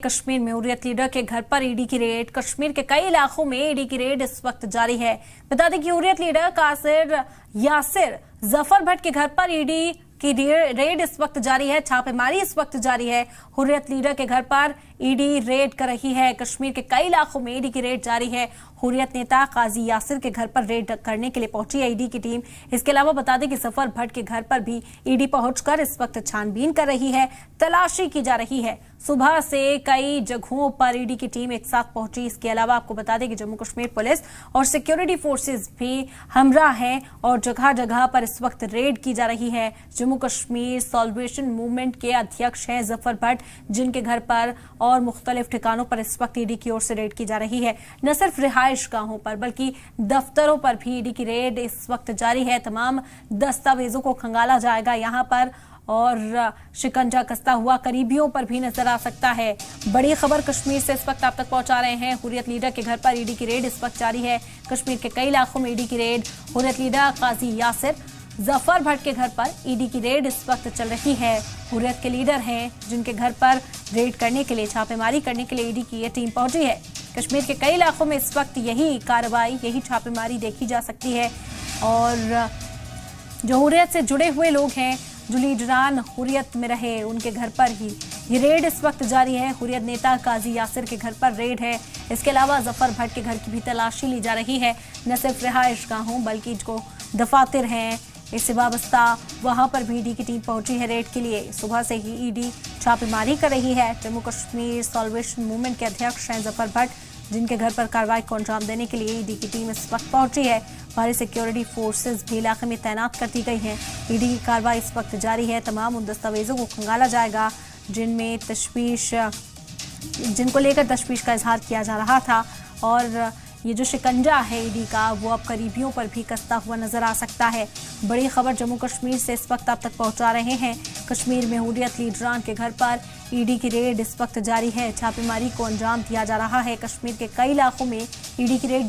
कश्मीर में हुर्रियत लीडर के घर पर ईडी की रेड। कश्मीर के कई इलाकों में ईडी की रेड इस वक्त जारी है। बता दें कि हुर्रियत लीडर कासिर यासिर जफर भट्ट के घर पर ईडी की रेड इस वक्त जारी है। छापेमारी इस वक्त जारी है। हुर्रियत लीडर के घर पर ईडी रेड कर रही है। कश्मीर के कई इलाकों में ईडी की रेड जारी है। हुर्रियत नेता काजी यासिर के घर पर रेड करने के लिए पहुंची है ईडी की टीम। इसके अलावा बता दें कि जफर भट्ट के घर पर भी ईडी पहुंचकर इस वक्त छानबीन कर रही है, तलाशी की जा रही है। सुबह से कई जगहों पर ईडी की टीम एक साथ पहुंची। इसके अलावा आपको बता दें कि जम्मू कश्मीर पुलिस और सिक्योरिटी फोर्सेस भी हमरा हैं और जगह जगह पर इस वक्त रेड की जा रही है। जम्मू कश्मीर सॉल्वेशन मूवमेंट के अध्यक्ष हैं जफर भट्ट, जिनके घर पर और मुख्तलिफ ठिकानों पर इस वक्त ईडी की ओर से रेड की जा रही है। न सिर्फ रिहाइश गाहों पर बल्कि दफ्तरों पर भी ईडी की रेड इस वक्त जारी है। तमाम दस्तावेजों को खंगाला जाएगा यहां पर और शिकंजा कसता हुआ करीबियों पर भी नजर आ सकता है। बड़ी खबर कश्मीर से इस वक्त आप तक पहुंचा रहे हैं। हुर्रियत लीडर के घर पर ईडी की रेड इस वक्त जारी है। कश्मीर के कई इलाकों में ईडी की रेड। हुर्रियत लीडर काजी यासिर जफर भट्ट के घर पर ईडी की रेड इस वक्त चल रही है। हुर्रियत के लीडर हैं जिनके घर पर रेड करने के लिए, छापेमारी करने के लिए ईडी की ये टीम पहुंची है। कश्मीर के कई इलाकों में इस वक्त यही कार्रवाई, यही छापेमारी देखी जा सकती है। और जो हुर्रियत से जुड़े हुए लोग हैं, जो लीडरान हुर्रियत में रहे, उनके घर पर ही ये रेड इस वक्त जारी है। हुर्रियत नेता काजी यासिर के घर पर रेड है। इसके अलावा जफर भट्ट के घर की भी तलाशी ली जा रही है। न सिर्फ रिहाइश गाहों बल्कि जो दफातर हैं इससे वाबस्ता, वहां पर भी ईडी की टीम पहुंची है रेड के लिए। सुबह से ही ईडी छापेमारी कर रही है। जम्मू कश्मीर सॉल्वेशन मूवमेंट के अध्यक्ष हैं जफर भट्ट, जिनके घर पर कार्रवाई को अंजाम देने के लिए ईडी की टीम इस वक्त पहुंची है। भारी सिक्योरिटी फोर्सेस भी इलाके में तैनात कर दी गई हैं। ईडी की कार्रवाई इस वक्त जारी है। तमाम उन दस्तावेजों को खंगाला जाएगा जिनको लेकर तशवीश का इजहार किया जा रहा था। और ये जो शिकंजा है ईडी का, वो अब करीबियों पर भी कसता हुआ नजर आ सकता है। बड़ी खबर जम्मू कश्मीर से इस वक्त आप तक पहुंचा रहे हैं। कश्मीर में हुर्रियत लीडरान के घर पर ईडी की रेड इस वक्त जारी है। छापेमारी को अंजाम दिया जा रहा है। कश्मीर के कई इलाकों में ईडी की रेड